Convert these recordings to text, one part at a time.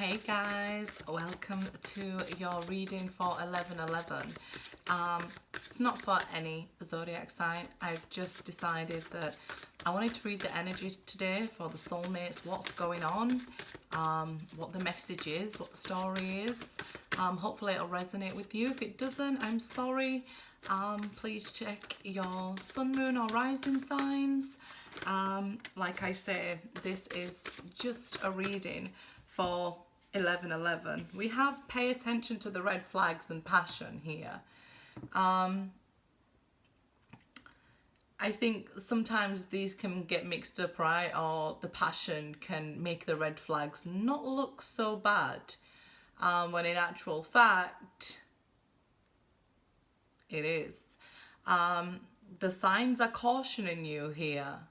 Hey guys, welcome to your reading for 11/11. It's not for any zodiac sign. I've just decided that I wanted to read the energy today for the soulmates, what's going on, what the message is, what the story is. Hopefully it'll resonate with you. If it doesn't, I'm sorry. Please check your sun, moon or rising signs. Like I say, this is just a reading for 11/11. We have pay attention to the red flags and passion here. I think sometimes these can get mixed up, right? Or the passion can make the red flags not look so bad, when in actual fact it is. The signs are cautioning you here.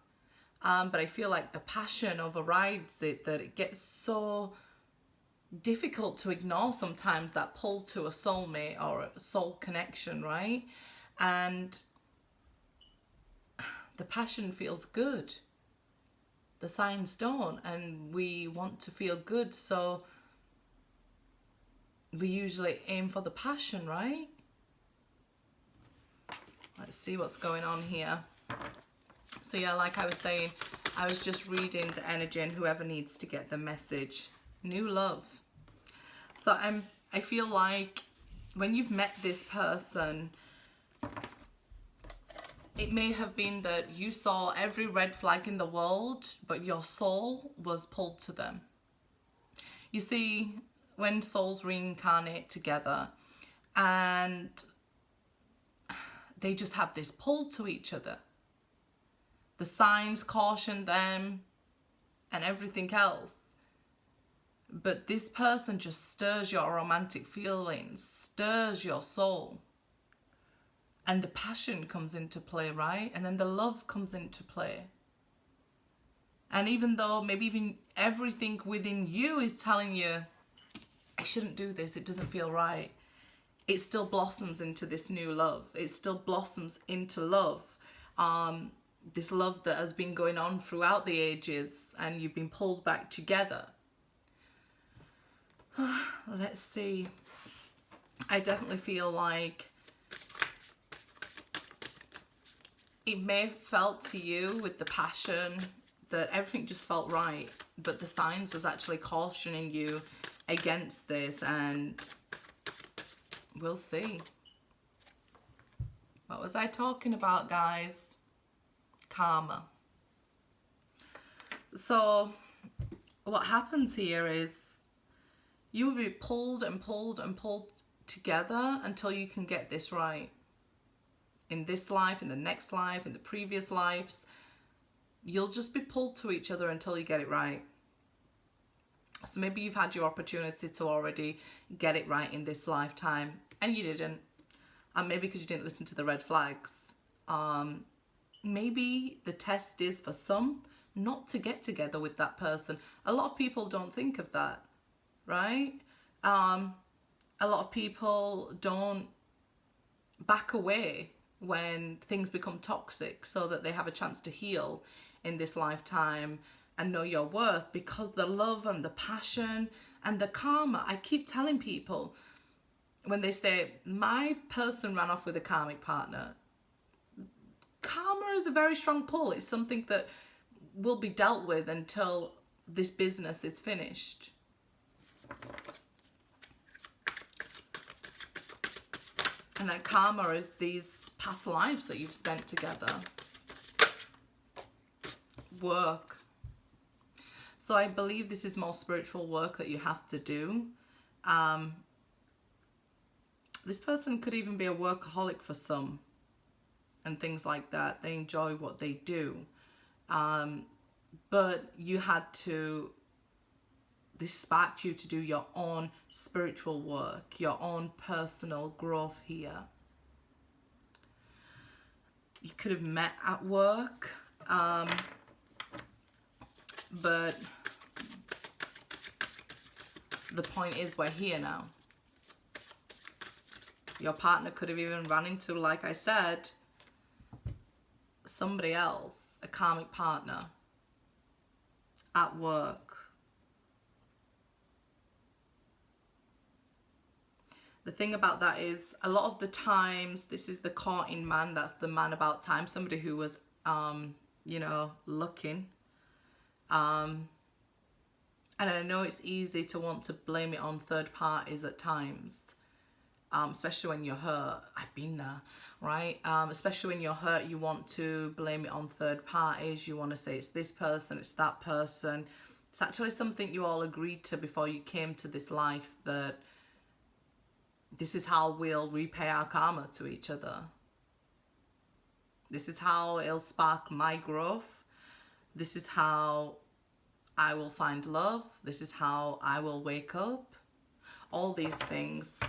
But I feel like the passion overrides it, that it gets so difficult to ignore sometimes, that pull to a soulmate or a soul connection, right? And the passion feels good. The signs don't, and we want to feel good, so we usually aim for the passion, right? Let's see what's going on here. So yeah, like I was saying, I was just reading the energy and whoever needs to get the message. New love. So I feel like when you've met this person, it may have been that you saw every red flag in the world, but your soul was pulled to them. You see, when souls reincarnate together and they just have this pull to each other. The signs caution them and everything else. But this person just stirs your romantic feelings, stirs your soul. And the passion comes into play, right? And then the love comes into play. And even though maybe even everything within you is telling you, I shouldn't do this, it doesn't feel right, it still blossoms into this new love. It still blossoms into love. This love that has been going on throughout the ages, and you've been pulled back together. Let's see. I definitely feel like it may have felt to you with the passion that everything just felt right, but the signs was actually cautioning you against this, and we'll see. What was I talking about, guys? Karma. So what happens here is you will be pulled and pulled and pulled together until you can get this right. In this life, in the next life, in the previous lives, you'll just be pulled to each other until you get it right. So maybe you've had your opportunity to already get it right in this lifetime and you didn't. And maybe because you didn't listen to the red flags. Maybe the test is for some not to get together with that person. A lot of people don't think of that, right? A lot of people don't back away when things become toxic so that they have a chance to heal in this lifetime and know your worth, because the love and the passion and the karma. I keep telling people when they say, my person ran off with a karmic partner, karma is a very strong pull. It's something that will be dealt with until this business is finished. And that karma is these past lives that you've spent together. Work. So I believe this is more spiritual work that you have to do. This person could even be a workaholic for some and things like that. They enjoy what they do. But you had to, this sparked you to do your own spiritual work, your own personal growth here. You could have met at work, but the point is we're here now. Your partner could have even run into, like I said, somebody else, a karmic partner, at work. The thing about that is, a lot of the times, this is the courting man. That's the man about time. Somebody who was, you know, looking. And I know it's easy to want to blame it on third parties at times. Especially when you're hurt. I've been there, right? Especially when you're hurt, you want to blame it on third parties. You want to say it's this person, it's that person. It's actually something you all agreed to before you came to this life, that this is how we'll repay our karma to each other. This is how it'll spark my growth. This is how I will find love. This is how I will wake up. All these things.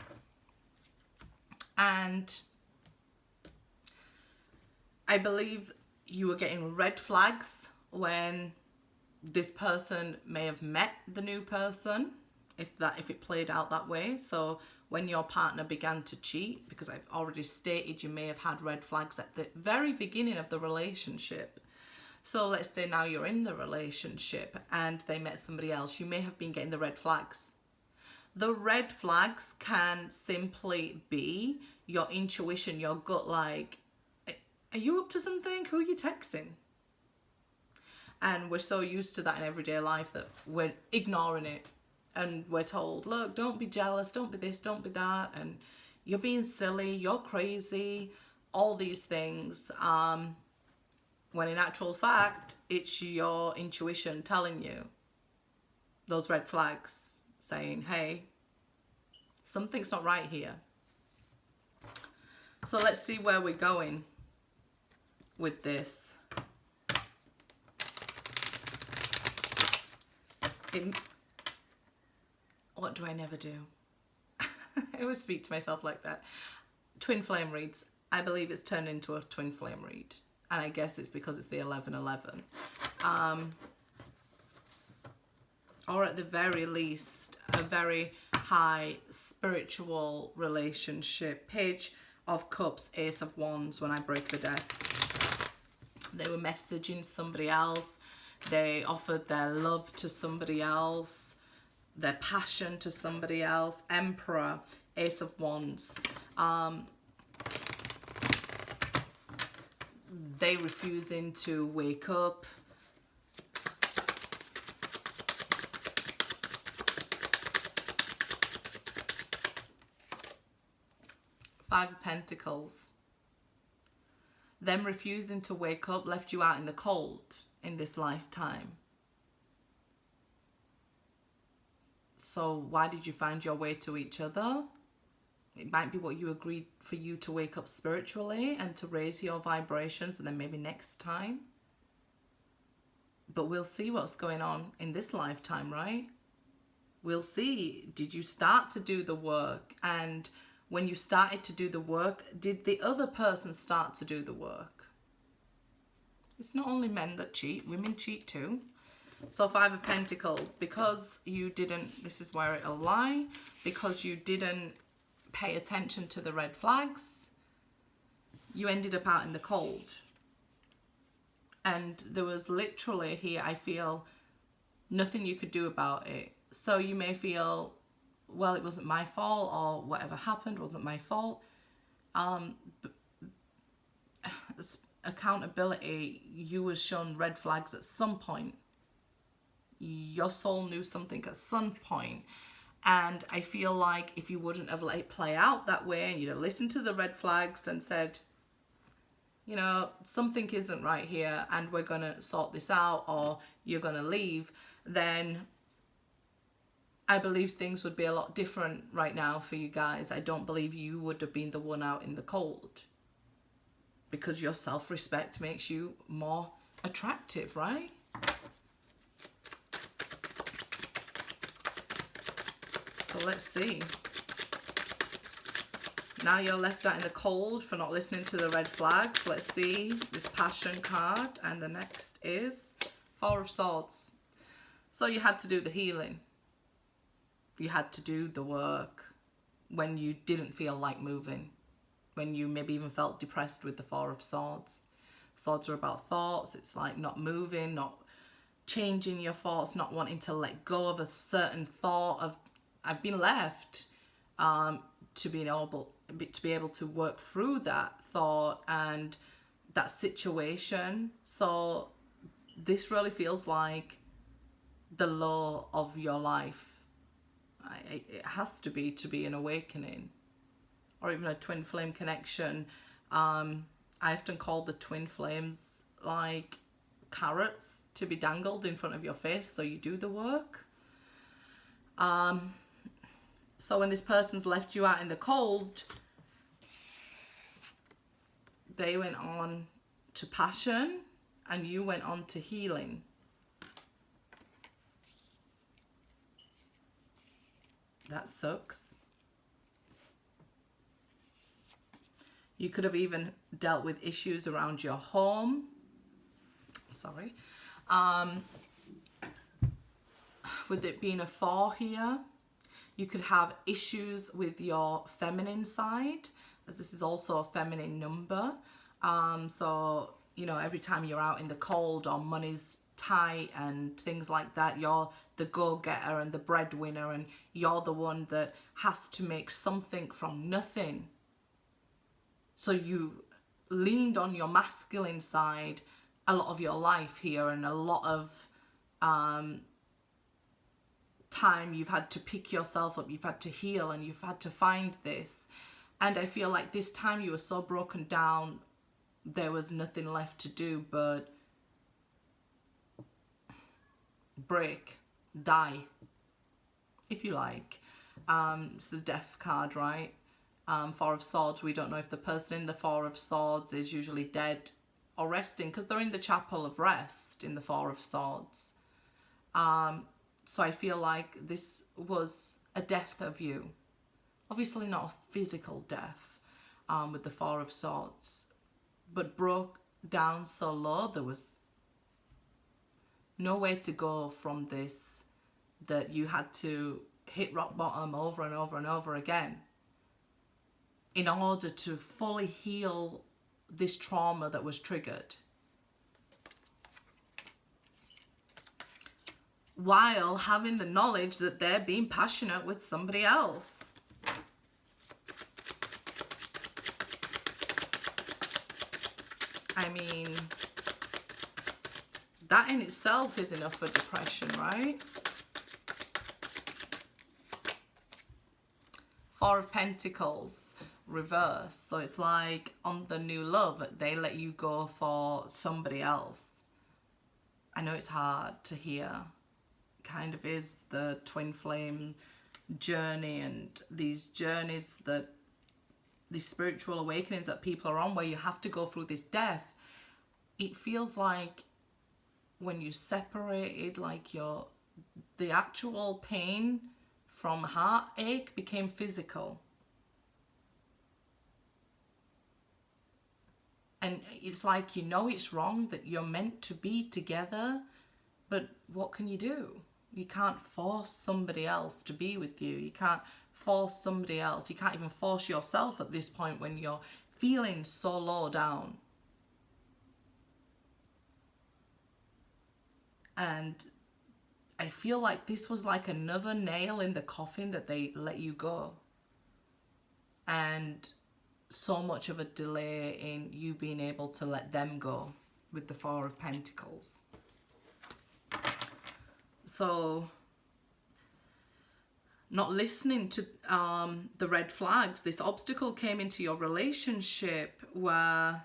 And I believe you were getting red flags when this person may have met the new person, if it played out that way. So when your partner began to cheat, because I've already stated you may have had red flags at the very beginning of the relationship. So let's say now you're in the relationship and they met somebody else, you may have been getting the red flags. The red flags can simply be your intuition, your gut, like, are you up to something? Who are you texting? And we're so used to that in everyday life that we're ignoring it. And we're told, look, don't be jealous, don't be this, don't be that. And you're being silly, you're crazy, all these things. When in actual fact, it's your intuition telling you those red flags, saying, hey, something's not right here. So let's see where we're going with this. What do I never do? I always speak to myself like that. Twin flame reads. I believe it's turned into a twin flame read. And I guess it's because it's the 1111. Or at the very least, a very high spiritual relationship. Page of Cups, Ace of Wands when I break the deck. They were messaging somebody else. They offered their love to somebody else. Their passion to somebody else. Emperor, Ace of Wands. They refusing to wake up. Five of Pentacles. Them refusing to wake up left you out in the cold in this lifetime. So why did you find your way to each other? It might be what you agreed for you to wake up spiritually and to raise your vibrations, and then maybe next time. But we'll see what's going on in this lifetime, right? We'll see. Did you start to do the work? And when you started to do the work, did the other person start to do the work? It's not only men that cheat, women cheat too. So Five of Pentacles, because you didn't, this is where it'll lie, because you didn't pay attention to the red flags, you ended up out in the cold. And there was literally here, I feel, nothing you could do about it. So you may feel, well, it wasn't my fault, or whatever happened wasn't my fault. But accountability, you were shown red flags at some point. Your soul knew something at some point. And I feel like if you wouldn't have let it play out that way, and you'd have listened to the red flags and said, you know, something isn't right here and we're going to sort this out, or you're going to leave, then I believe things would be a lot different right now for you guys. I don't believe you would have been the one out in the cold, because your self-respect makes you more attractive, right? So let's see. Now you're left out in the cold for not listening to the red flags. Let's see this Passion card. And the next is Four of Swords. So you had to do the healing. You had to do the work when you didn't feel like moving. When you maybe even felt depressed with the Four of Swords. Swords are about thoughts. It's like not moving, not changing your thoughts, not wanting to let go of a certain thought of, I've been left. to be able to work through that thought and that situation. So this really feels like the low of your life. It has to be an awakening, or even a twin flame connection. I often call the twin flames like carrots to be dangled in front of your face so you do the work. So when this person's left you out in the cold, they went on to passion and you went on to healing. That sucks. You could have even dealt with issues around your home. Sorry. With it being a 4 here, you could have issues with your feminine side, as this is also a feminine number. So, you know, every time you're out in the cold or money's tight and things like that, you're the go-getter and the breadwinner, and you're the one that has to make something from nothing. So you leaned on your masculine side a lot of your life here, and a lot of time you've had to pick yourself up, you've had to heal, and you've had to find this. And I feel like this time you were so broken down, there was nothing left to do but break, die, if you like. It's the death card, right? 4 of Swords, we don't know if the person in the 4 of Swords is usually dead or resting, because they're in the chapel of rest in the 4 of Swords. So I feel like this was a death of you. Obviously not a physical death with the 4 of Swords, but broke down so low, there was no way to go from this, that you had to hit rock bottom over and over and over again in order to fully heal this trauma that was triggered, while having the knowledge that they're being passionate with somebody else. I mean, that in itself is enough for depression, right? 4 of Pentacles, reverse. So it's like on the new love, they let you go for somebody else. I know it's hard to hear. Kind of is the twin flame journey, and these journeys, that these spiritual awakenings that people are on, where you have to go through this death. It feels like when you separated, like the actual pain from heartache became physical. And it's like, you know it's wrong, that you're meant to be together, but what can you do? You can't force somebody else to be with you. You can't force somebody else. You can't even force yourself at this point when you're feeling so low down. And I feel like this was like another nail in the coffin, that they let you go. And so much of a delay in you being able to let them go with the 4 of Pentacles. So not listening to the red flags. This obstacle came into your relationship where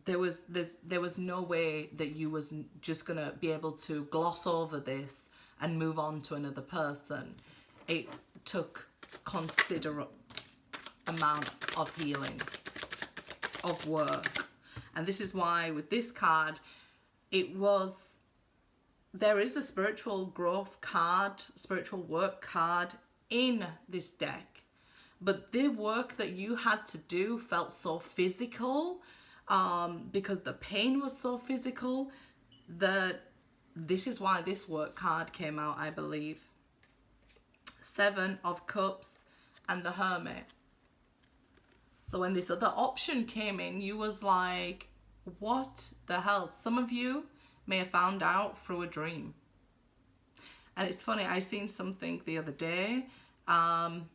there was no way that you was just gonna be able to gloss over this and move on to another person. It took considerable amount of healing, of work. And this is why with this card, there is a spiritual growth card, spiritual work card in this deck. But the work that you had to do felt so physical, because the pain was so physical, that this is why this work card came out, I believe. 7 of Cups and the Hermit. So when this other option came in, you was like, what the hell? Some of you may have found out through a dream. And it's funny, I seen something the other day, about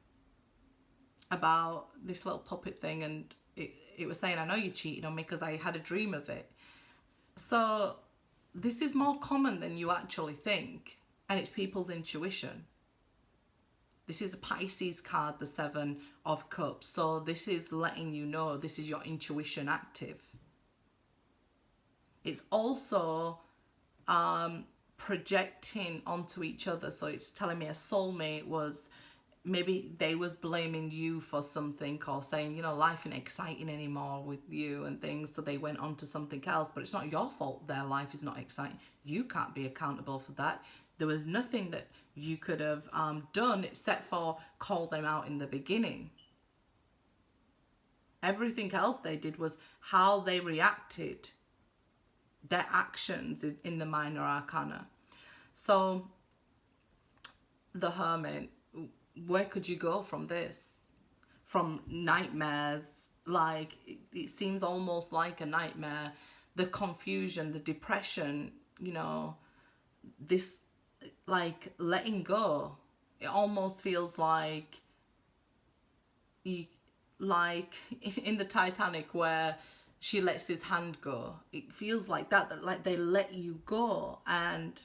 this little puppet thing, and it was saying, I know you cheated on me because I had a dream of it. So this is more common than you actually think, and it's people's intuition. This is a Pisces card, the Seven of Cups. So this is letting you know this is your intuition active. It's also projecting onto each other. So it's telling me a soulmate was, maybe they was blaming you for something, or saying, you know, life ain't exciting anymore with you and things. So they went on to something else, but it's not your fault their life is not exciting. You can't be accountable for that. There was nothing that you could have done except for call them out in the beginning. Everything else they did was how they reacted, their actions in the minor arcana. So the Hermit, where could you go from this? From nightmares, like it seems almost like a nightmare. The confusion, the depression, you know, this like letting go. It almost feels like like in the Titanic where she lets his hand go. It feels like that like they let you go, and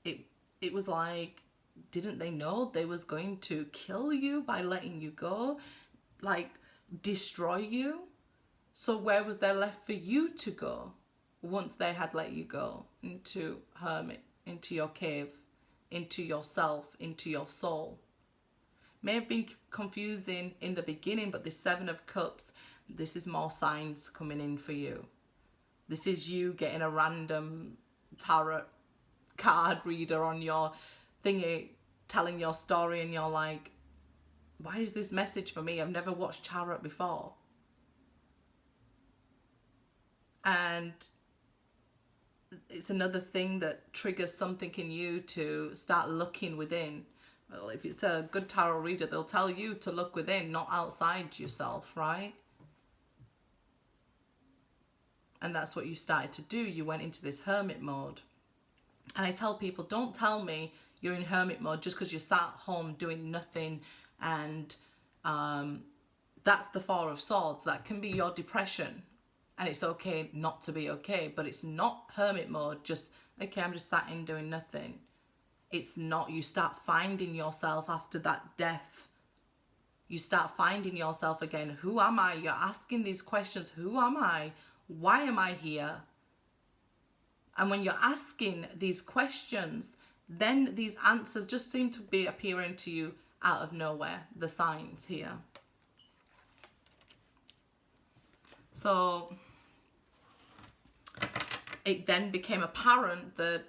it was like, didn't they know they was going to kill you by letting you go, like destroy you? So where was there left for you to go once they had let you go into Hermit, into your cave, into yourself, into your soul? May have been confusing in the beginning, but this Seven of Cups, this is more signs coming in for you. This is you getting a random tarot card reader on your thingy telling your story, and you're like, why is this message for me? I've never watched tarot before. And it's another thing that triggers something in you to start looking within. Well, if it's a good tarot reader, they'll tell you to look within, not outside yourself, right? And that's what you started to do. You went into this hermit mode. And I tell people, don't tell me you're in hermit mode just because you're sat home doing nothing. And that's the Four of Swords. That can be your depression. And it's okay not to be okay. But it's not hermit mode. Just, okay, I'm just sat in doing nothing. It's not. You start finding yourself after that death. You start finding yourself again. Who am I? You're asking these questions. Who am I? Why am I here? And when you're asking these questions, then these answers just seem to be appearing to you out of nowhere, the signs here. So it then became apparent that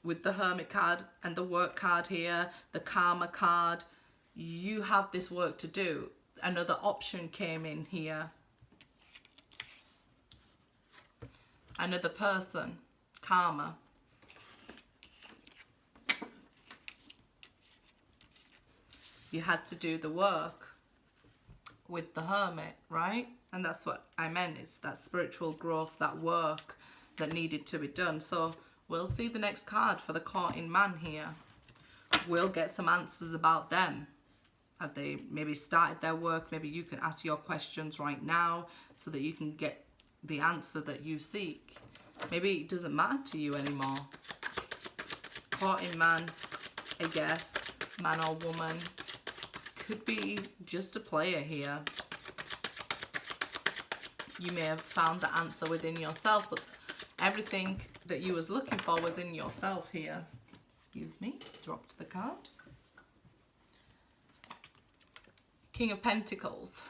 with the Hermit card and the work card here, the Karma card, you have this work to do. Another option came in here. Another person, Karma. You had to do the work with the Hermit, right? And that's what I meant. It's that spiritual growth, that work that needed to be done. So we'll see the next card for the Courting Man here. We'll get some answers about them. Have they maybe started their work? Maybe you can ask your questions right now so that you can get the answer that you seek. Maybe it doesn't matter to you anymore. Courting man, I guess, man or woman, could be just a player here. You may have found the answer within yourself, but everything that you was looking for was in yourself here. Excuse me, dropped the card. King of Pentacles.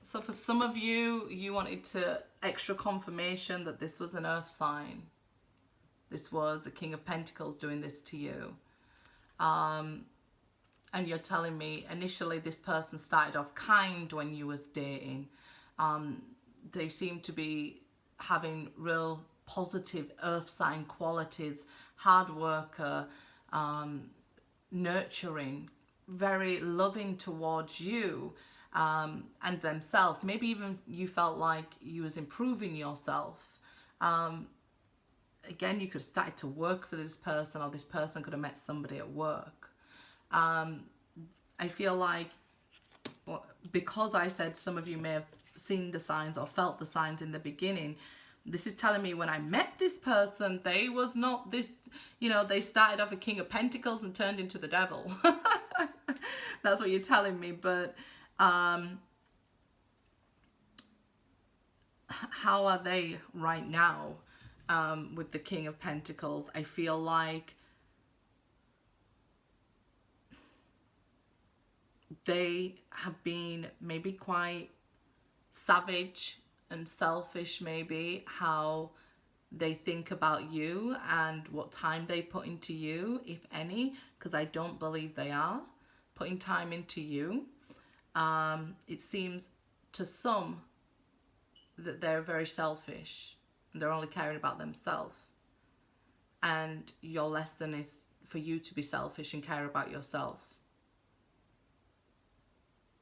So for some of you, you wanted extra confirmation that this was an earth sign. This was a King of Pentacles doing this to you. And you're telling me initially this person started off kind when you was dating. They seem to be having real positive earth sign qualities, hard worker, nurturing, very loving towards you. And themselves. Maybe even you felt like you was improving yourself. again, you could have started to work for this person, or this person could have met somebody at work. I feel like, well, because I said some of you may have seen the signs or felt the signs in the beginning, this is telling me when I met this person, they was not this, you know, they started off a King of Pentacles and turned into the devil. That's what you're telling me. But how are they right now with the King of Pentacles? I feel like they have been maybe quite savage and selfish, maybe, how they think about you and what time they put into you, if any, because I don't believe they are putting time into you. It seems to some that they're very selfish and they're only caring about themselves, and your lesson is for you to be selfish and care about yourself.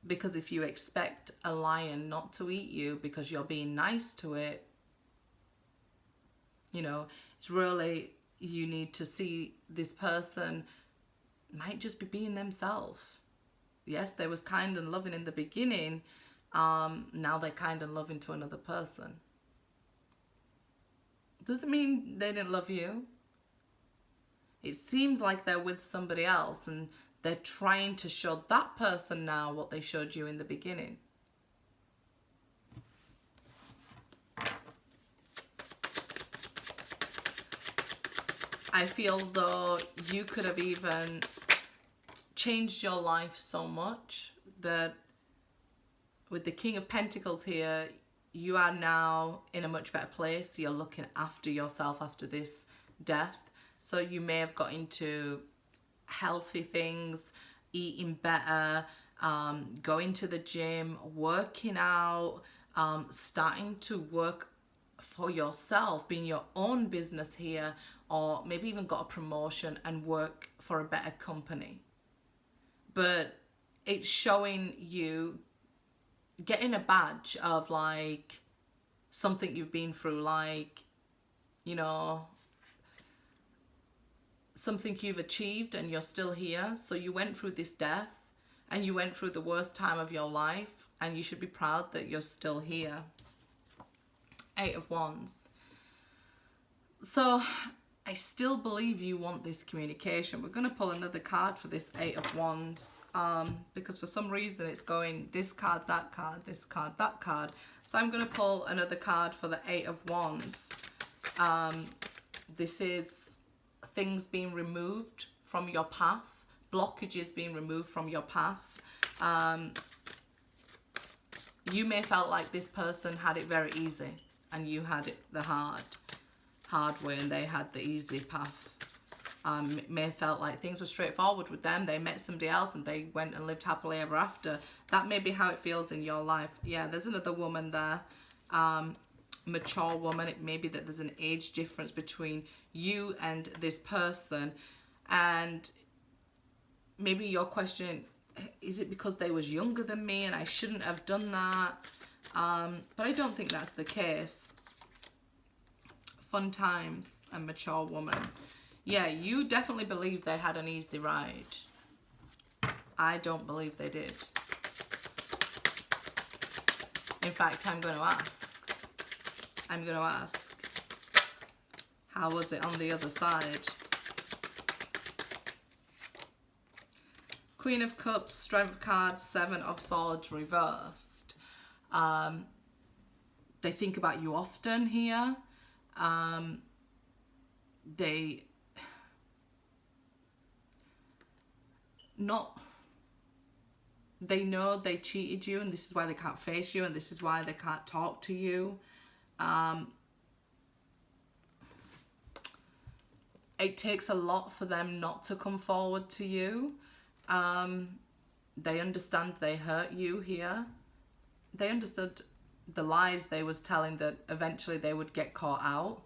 Because if you expect a lion not to eat you because you're being nice to it, you know, it's really, you need to see this person might just be being themselves. Yes, they was kind and loving in the beginning. Now they're kind and loving to another person. Doesn't mean they didn't love you. It seems like they're with somebody else and they're trying to show that person now what they showed you in the beginning. I feel though you could have even changed your life so much that with the King of Pentacles here, you are now in a much better place. You're looking after yourself after this death. So you may have got into healthy things, eating better, going to the gym, working out, starting to work for yourself, being your own business here, or maybe even got a promotion and work for a better company. But it's showing you getting a badge of like something you've been through, like, you know, something you've achieved and you're still here. So you went through this death and you went through the worst time of your life, and you should be proud that you're still here. 8 of Wands. So I still believe you want this communication. We're going to pull another card for this 8 of Wands, because for some reason it's going this card, that card, this card, that card. So I'm going to pull another card for the 8 of Wands. This is things being removed from your path, blockages being removed from your path. You may felt like this person had it very easy and you had it the hard way, and they had the easy path. May have felt like things were straightforward with them. They met somebody else and they went and lived happily ever after. That may be how it feels in your life. Yeah, there's another woman there. Mature woman. It may be that there's an age difference between you and this person, and maybe you're questioning, is it because they was younger than me and I shouldn't have done that? But I don't think that's the case. Fun times and mature woman. Yeah, you definitely believe they had an easy ride. I don't believe they did. In fact, I'm going to ask, how was it on the other side? Queen of Cups, Strength card, 7 of Swords reversed. They think about you often here. They know they cheated you, and this is why they can't face you, and this is why they can't talk to you. It takes a lot for them not to come forward to you. They understand they hurt you here. They understood the lies they was telling, that eventually they would get caught out.